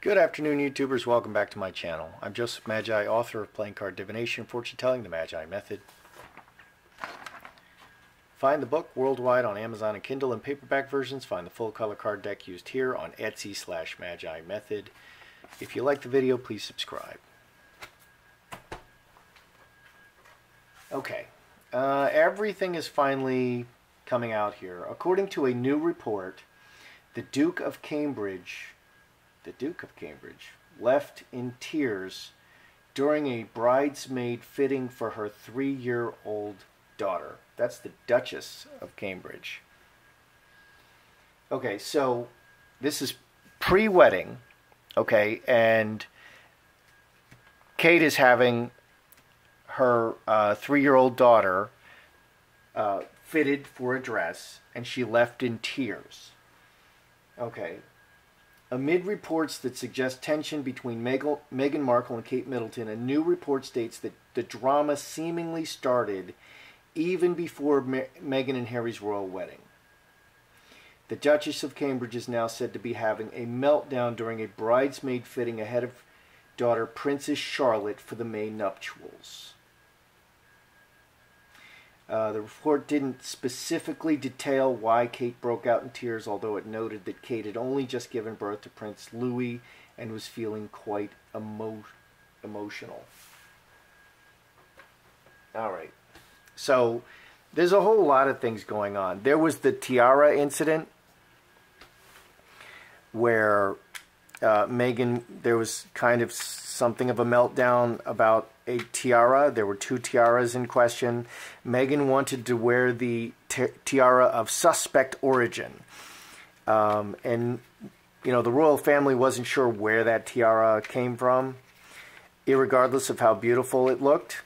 Good afternoon, YouTubers. Welcome back to my channel. I'm Joseph Magi, author of Playing Card Divination, Fortune Telling, the Magi Method. Find the book worldwide on Amazon and Kindle in paperback versions. Find the full color card deck used here on Etsy/Magi Method. If you like the video, please subscribe. Okay, everything is finally coming out here. According to a new report, the Duke of Cambridge left in tears during a bridesmaid fitting for her 3-year-old daughter. That's the Duchess of Cambridge. Okay, so this is pre-wedding, okay, and Kate is having her 3-year-old daughter fitted for a dress, and she left in tears. Okay. Amid reports that suggest tension between Meghan Markle and Kate Middleton, a new report states that the drama seemingly started even before Meghan and Harry's royal wedding. The Duchess of Cambridge is now said to be having a meltdown during a bridesmaid fitting ahead of daughter Princess Charlotte for the May nuptials. The report didn't specifically detail why Kate broke out in tears, although it noted that Kate had only just given birth to Prince Louis and was feeling quite emotional. All right. So there's a whole lot of things going on. There was the tiara incident where Meghan, there was kind of something of a meltdown about a tiara. There were 2 tiaras in question. Meghan wanted to wear the tiara of suspect origin. And, you know, the royal family wasn't sure where that tiara came from, irregardless of how beautiful it looked.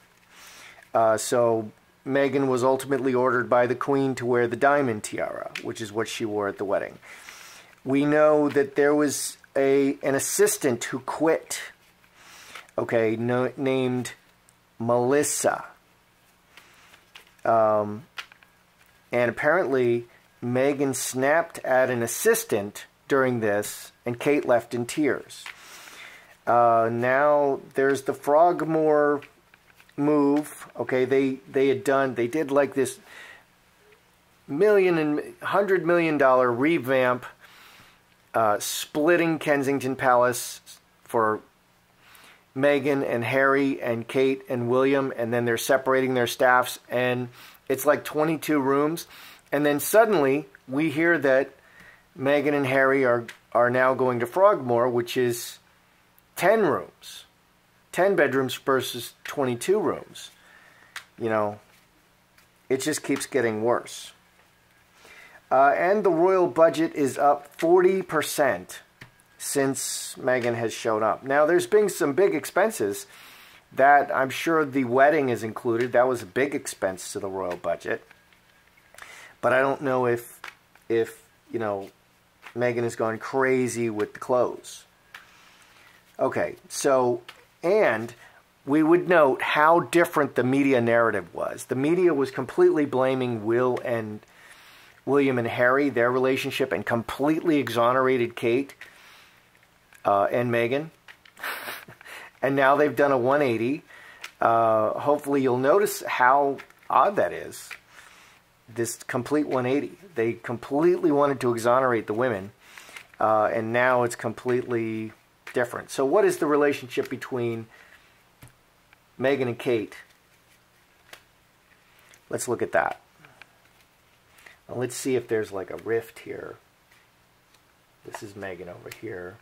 So Meghan was ultimately ordered by the Queen to wear the diamond tiara, which is what she wore at the wedding. We know that there was an assistant who quit, okay, named Melissa. And apparently Meghan snapped at an assistant during this, and Kate left in tears. Now there's the Frogmore move. Okay, they did like this $100 million revamp, splitting Kensington Palace for Meghan and Harry and Kate and William, and then they're separating their staffs, and it's like 22 rooms. And then suddenly we hear that Meghan and Harry are now going to Frogmore, which is 10 rooms. 10 bedrooms versus 22 rooms. You know, it just keeps getting worse. And the royal budget is up 40% since Meghan has shown up. Now, there's been some big expenses that I'm sure the wedding is included. That was a big expense to the royal budget. But I don't know if you know, Meghan has gone crazy with the clothes. Okay, so, and we would note how different the media narrative was. The media was completely blaming William and Harry, their relationship, and completely exonerated Kate and Meghan. And now they've done a 180. Hopefully you'll notice how odd that is. This complete 180. They completely wanted to exonerate the women, and now it's completely different. So what is the relationship between Meghan and Kate? Let's look at that. Now let's see if there's like a rift here. This is Meghan over here.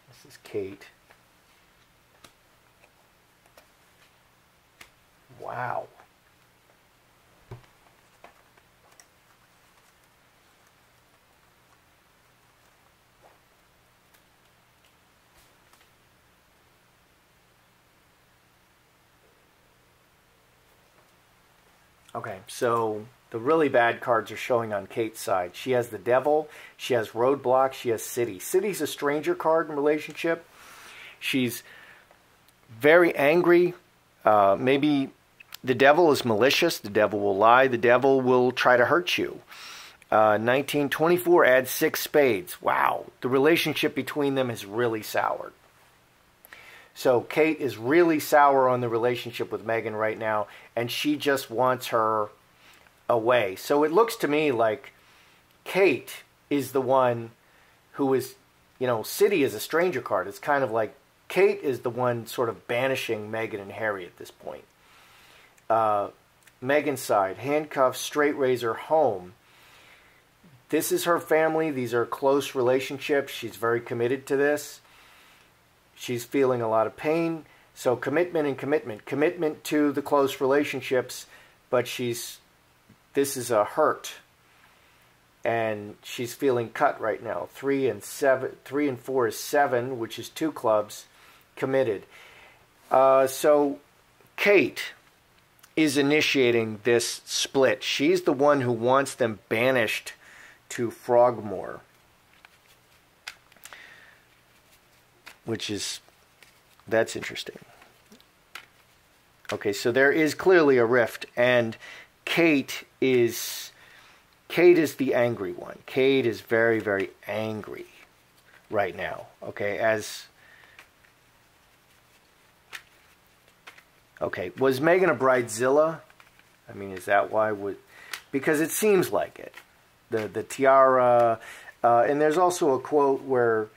This is Kate. Wow. Okay, so the really bad cards are showing on Kate's side. She has the Devil, she has Roadblock, she has City. City's a stranger card in relationship. She's very angry. Maybe the Devil is malicious. The Devil will lie. The Devil will try to hurt you. 1924 adds 6 spades. Wow. The relationship between them has really soured. So Kate is really sour on the relationship with Meghan right now, and she just wants her away. So it looks to me like Kate is the one who is, you know, City is a stranger card. It's kind of like Kate is the one sort of banishing Meghan and Harry at this point. Meghan's side, handcuffs, straight razor, home. This is her family. These are close relationships. She's very committed to this. She's feeling a lot of pain. So commitment and commitment. Commitment to the close relationships, but this is a hurt. And she's feeling cut right now. 3 and 4 is 7, which is 2 clubs, committed. So Kate is initiating this split. She's the one who wants them banished to Frogmore, that's interesting. Okay, so there is clearly a rift, and Kate is the angry one. Kate is very, very angry right now. Okay, was Meghan a bridezilla? I mean, is that why? Because it seems like it. The tiara, and there's also a quote where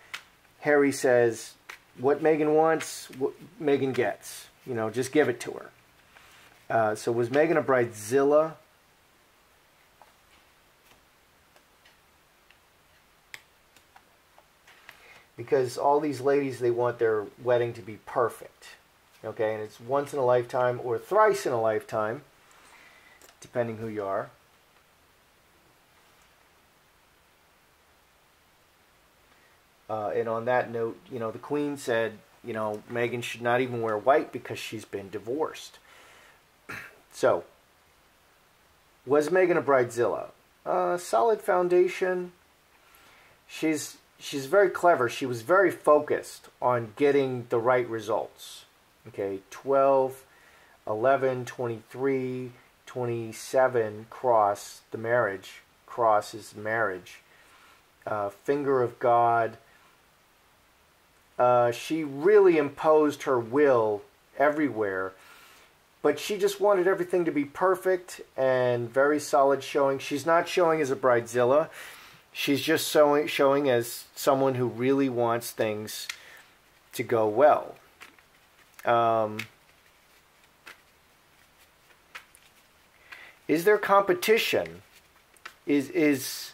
Harry says, "What Meghan wants, what Meghan gets. You know, just give it to her." So was Meghan a bridezilla? Because all these ladies, they want their wedding to be perfect. Okay, and it's once in a lifetime or thrice in a lifetime, depending who you are. And on that note, you know, the Queen said, you know, Meghan should not even wear white because she's been divorced. So, was Meghan a bridezilla? Solid foundation. She's very clever. She was very focused on getting the right results. Okay, 12, 11, 23, 27, cross, the marriage. Cross is marriage. Finger of God. She really imposed her will everywhere, but she just wanted everything to be perfect and very solid showing. She's not showing as a bridezilla. She's just showing as someone who really wants things to go well. Is there competition? Is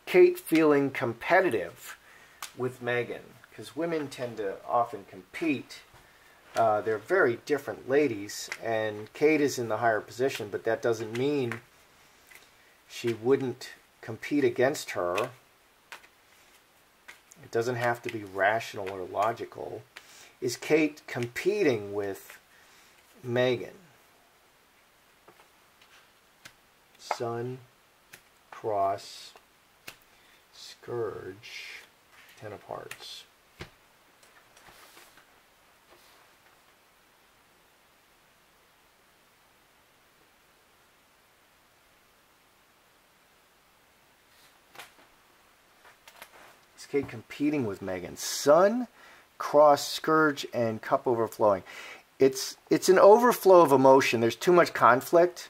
Kate feeling competitive with Meghan? Because women tend to often compete. They're very different ladies, and Kate is in the higher position, but that doesn't mean she wouldn't compete against her. It doesn't have to be rational or logical. Is Kate competing with Meghan? Sun, cross, scourge, 10 of hearts. Is Kate competing with Meghan? Sun, cross, scourge, and cup overflowing. It's an overflow of emotion. There's too much conflict.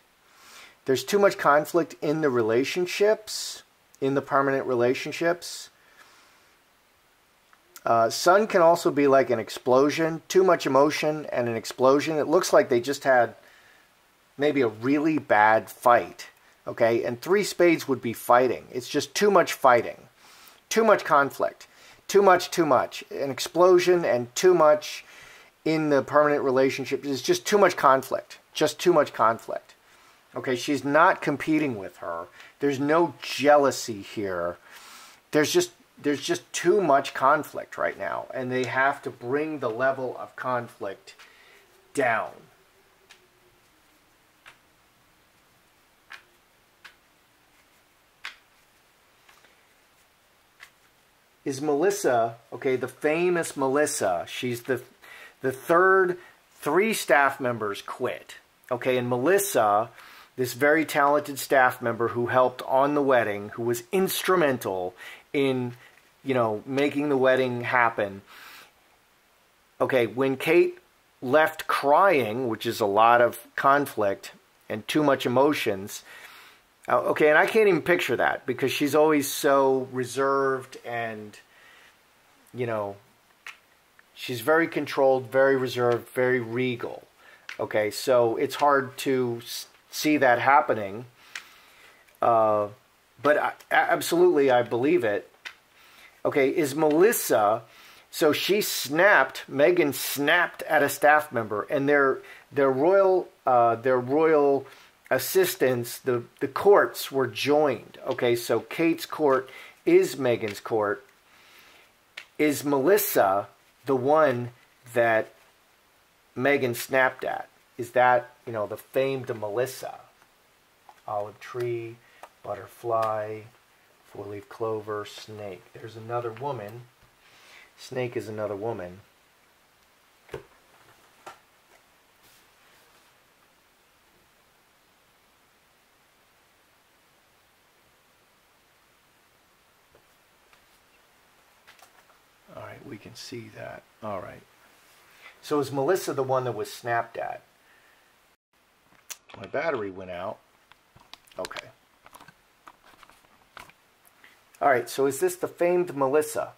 There's too much conflict in the relationships, in the permanent relationships. Sun can also be like an explosion. Too much emotion and an explosion. It looks like they just had maybe a really bad fight. Okay, and 3 spades would be fighting. It's just too much fighting. Too much conflict. Too much. An explosion and too much in the permanent relationship. It's just too much conflict. Just too much conflict. Okay, she's not competing with her. There's no jealousy here. There's just too much conflict right now, and they have to bring the level of conflict down. Is Melissa, okay, the famous Melissa, she's the third, 3 staff members quit. Okay, and Melissa, this very talented staff member who helped on the wedding, who was instrumental in, making the wedding happen. Okay, when Kate left crying, which is a lot of conflict and too much emotions, okay, and I can't even picture that because she's always so reserved and, she's very controlled, very reserved, very regal. Okay, so it's hard to see that happening. But absolutely, I believe it. Okay, is Melissa... So Meghan snapped at a staff member, and their royal assistants, the courts were joined. Okay, so Kate's court is Meghan's court. Is Melissa the one that Meghan snapped at? Is that, the famed Melissa? Olive tree, butterfly, four-leaf clover, snake. There's another woman. Snake is another woman. All right, we can see that. All right. So is Melissa the one that was snapped at? My battery went out. Okay. All right, so is this the famed Melissa?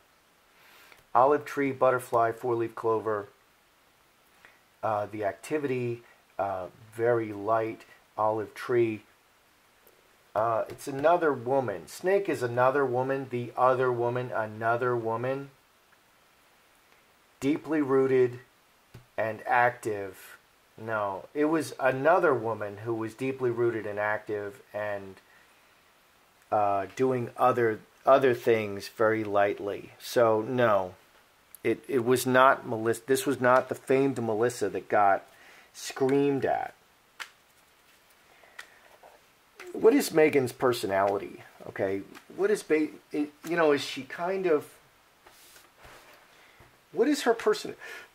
Olive tree, butterfly, four-leaf clover. The activity, very light. Olive tree. It's another woman. Snake is another woman. The other woman, another woman. Deeply rooted and active. No, it was another woman who was deeply rooted and active and doing other things very lightly. So no, it was not Melissa. This was not the famed Melissa that got screamed at. What is Meghan's personality? Okay, what is is she kind of? What is her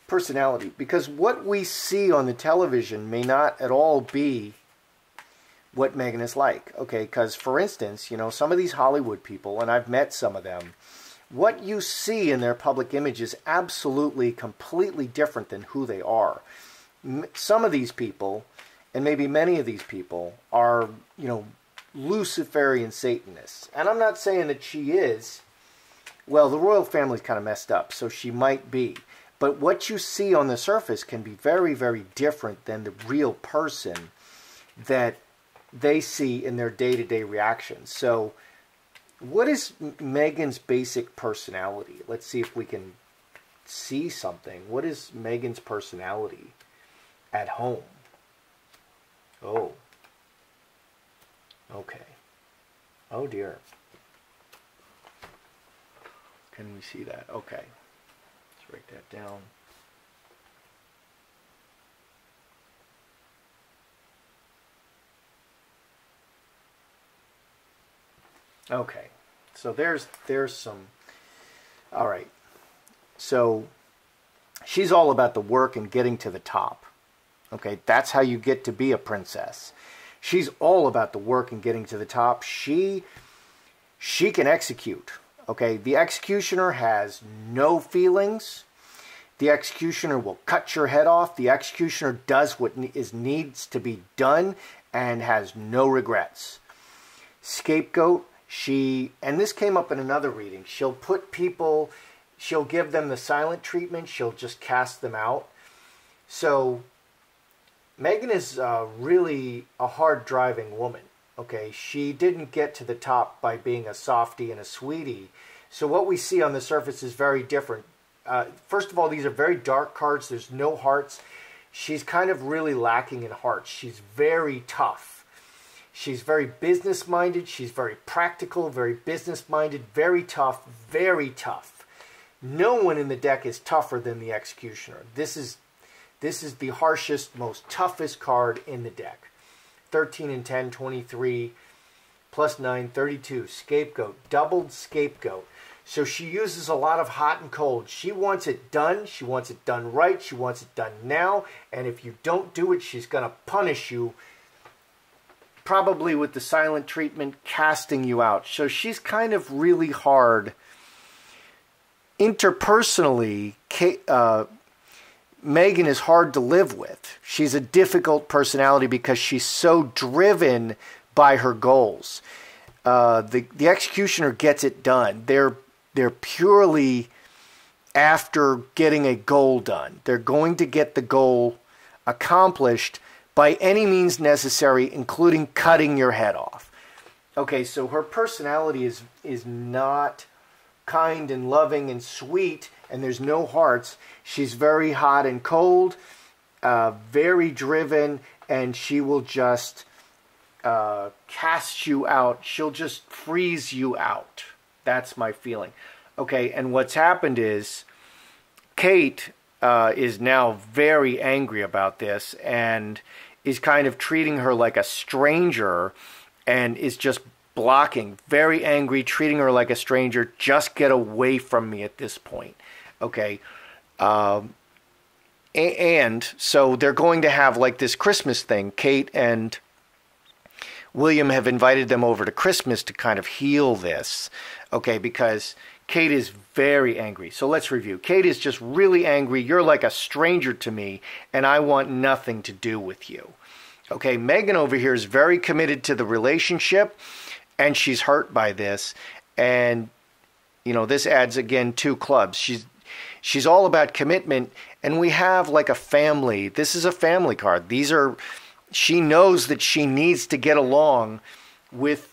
personality? Because what we see on the television may not at all be what Meghan is like. Okay, because for instance, some of these Hollywood people, and I've met some of them, what you see in their public image is absolutely, completely different than who they are. Some of these people, and maybe many of these people, are, Luciferian Satanists. And I'm not saying that she is. Well, the royal family's kind of messed up, so she might be. But what you see on the surface can be very, very different than the real person that they see in their day-to-day reactions. So what is Meghan's basic personality? Let's see if we can see something. What is Meghan's personality at home? Oh. Okay. Oh, dear. Can we see that? Okay. Let's write that down. Okay. So there's some. All right. So she's all about the work and getting to the top. Okay, that's how you get to be a princess. She's all about the work and getting to the top. She can execute. Okay, the executioner has no feelings. The executioner will cut your head off. The executioner does what needs to be done and has no regrets. Scapegoat, and this came up in another reading, she'll give them the silent treatment. She'll just cast them out. So Meghan is really a hard-driving woman. Okay, she didn't get to the top by being a softie and a sweetie. So what we see on the surface is very different. First of all, these are very dark cards. There's no hearts. She's kind of really lacking in hearts. She's very tough. She's very business-minded. She's very practical, very business-minded, very tough, very tough. No one in the deck is tougher than the executioner. This is the harshest, most toughest card in the deck. 13 and 10, 23, plus 9, 32. Scapegoat, doubled scapegoat. So she uses a lot of hot and cold. She wants it done. She wants it done right. She wants it done now. And if you don't do it, she's going to punish you probably with the silent treatment, casting you out. So she's kind of really hard. Interpersonally, Meghan is hard to live with. She's a difficult personality because she's so driven by her goals. The executioner gets it done. They're purely after getting a goal done. They're going to get the goal accomplished by any means necessary, including cutting your head off. Okay, so her personality is not kind and loving and sweet, and there's no hearts. She's very hot and cold, very driven, and she will just cast you out. She'll just freeze you out. That's my feeling. Okay, and what's happened is Kate is now very angry about this and is kind of treating her like a stranger and is just blocking, very angry, treating her like a stranger. Just get away from me at this point. Okay. And so they're going to have like this Christmas thing. Kate and William have invited them over to Christmas to kind of heal this. Okay, because Kate is very angry. So let's review. Kate is just really angry. You're like a stranger to me, and I want nothing to do with you. Okay, Meghan over here is very committed to the relationship, and she's hurt by this. And, you know, this adds, again, 2 clubs. She's all about commitment, and we have like a family. This is a family card. She knows that she needs to get along with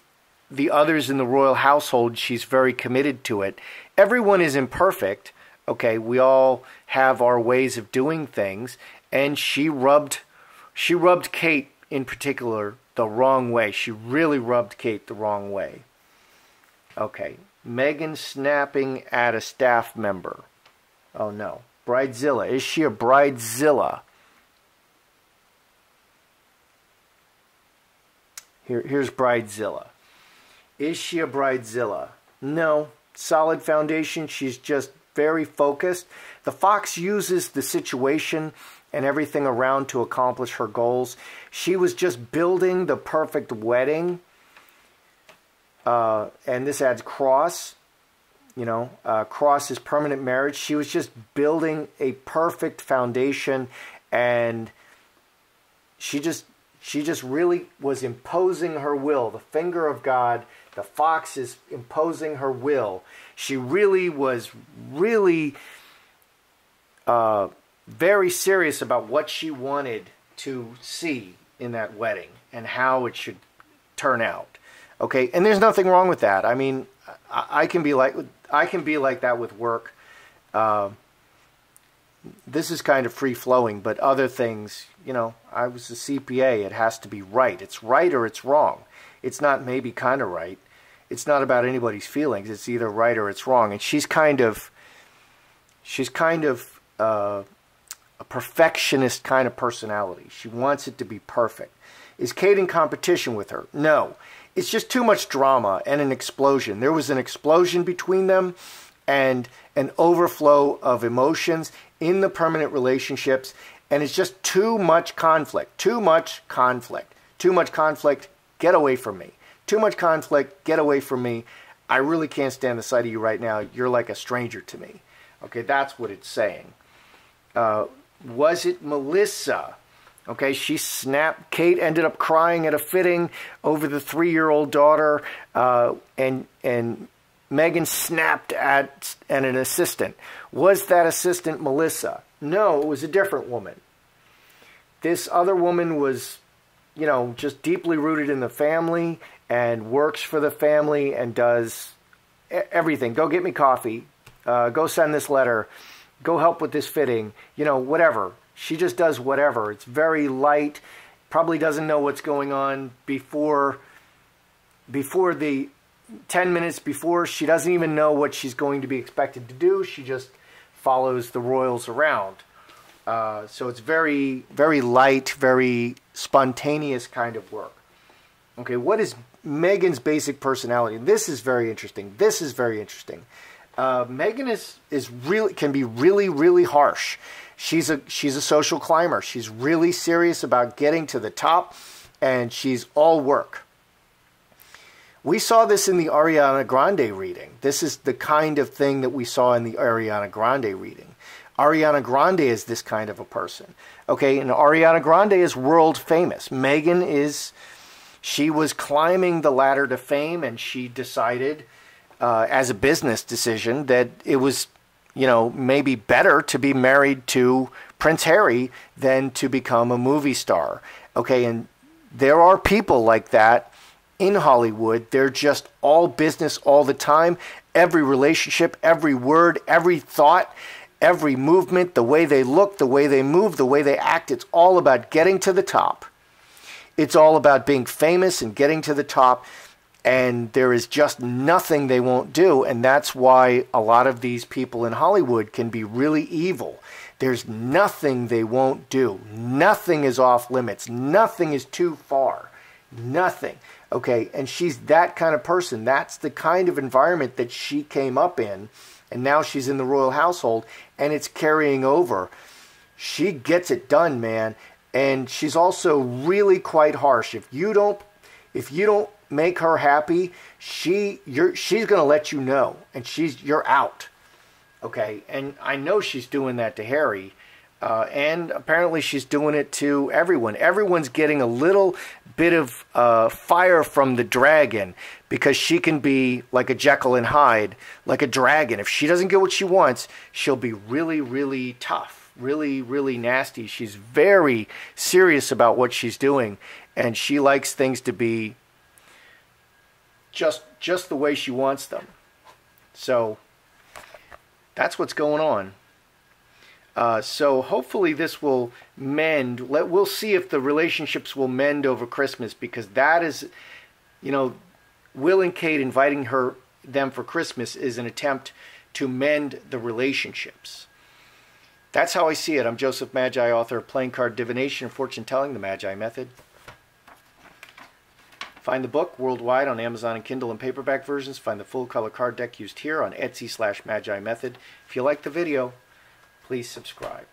the others in the royal household. She's very committed to it. Everyone is imperfect. Okay, we all have our ways of doing things, and she rubbed Kate in particular the wrong way. She really rubbed Kate the wrong way. Okay, Meghan snapping at a staff member. Oh no, bridezilla. Is she a bridezilla? Here's bridezilla. Is she a bridezilla? No. Solid foundation. She's just very focused. The fox uses the situation and everything around to accomplish her goals. She was just building the perfect wedding. And this adds cross. You know, cross is permanent marriage. She was just building a perfect foundation, and she just really was imposing her will. The finger of God. The fox is imposing her will. She really was very serious about what she wanted to see in that wedding and how it should turn out. Okay, and there's nothing wrong with that. I mean, I can be like that with work. This is kind of free-flowing, but other things, you know, I was a CPA. It has to be right. It's right or it's wrong. It's not maybe kind of right. It's not about anybody's feelings. It's either right or it's wrong. And she's kind of a perfectionist kind of personality. She wants it to be perfect. Is Kate in competition with her? No. It's just too much drama and an explosion. There was an explosion between them and an overflow of emotions in the permanent relationships. And it's just too much conflict. Too much conflict. Too much conflict. Get away from me. Too much conflict. Get away from me. I really can't stand the sight of you right now. You're like a stranger to me. Okay, that's what it's saying. Was it Melissa? Okay, she snapped. Kate ended up crying at a fitting over the 3-year-old daughter, and Meghan snapped at an assistant. Was that assistant Melissa? No, it was a different woman. This other woman was, you know, just deeply rooted in the family and works for the family and does everything. Go get me coffee. Go send this letter. Go help with this fitting. You know, whatever. She just does whatever. It's very light. Probably doesn't know what's going on before the 10 minutes before. She doesn't even know what she's going to be expected to do. She just follows the royals around. So it's very, very light, very spontaneous kind of work. Okay, what is Meghan's basic personality? This is very interesting. Meghan can be really, really harsh. She's a social climber. She's really serious about getting to the top and she's all work. We saw this in the Ariana Grande reading. This is the kind of thing that we saw in the Ariana Grande reading. Ariana Grande is this kind of a person. Okay, and Ariana Grande is world famous. Meghan is, she was climbing the ladder to fame, and she decided as a business decision that it was, you know, maybe better to be married to Prince Harry than to become a movie star. Okay, and there are people like that in Hollywood. They're just all business all the time. Every relationship, every word, every thought, every movement, the way they look, the way they move, the way they act, it's all about getting to the top. It's all about being famous and getting to the top. And there is just nothing they won't do. And that's why a lot of these people in Hollywood can be really evil. There's nothing they won't do. Nothing is off limits. Nothing is too far. Nothing. Okay, and she's that kind of person. That's the kind of environment that she came up in, and now she's in the royal household, and it's carrying over. She gets it done, man, and she's also really quite harsh. If you don't make her happy, she's going to let you know, and you're out. Okay, and I know she's doing that to Harry. And apparently she's doing it to everyone. Everyone's getting a little bit of fire from the dragon, because she can be like a Jekyll and Hyde, like a dragon. If she doesn't get what she wants, she'll be really, really tough, really, really nasty. She's very serious about what she's doing, and she likes things to be just the way she wants them. So that's what's going on. So hopefully this will mend. We'll see if the relationships will mend over Christmas, because that is, you know, Will and Kate inviting them for Christmas is an attempt to mend the relationships. That's how I see it. I'm Joseph Magi, author of Playing Card Divination and Fortune Telling, the Magi Method. Find the book worldwide on Amazon and Kindle and paperback versions. Find the full color card deck used here on Etsy/Magi Method. If you like the video, please subscribe.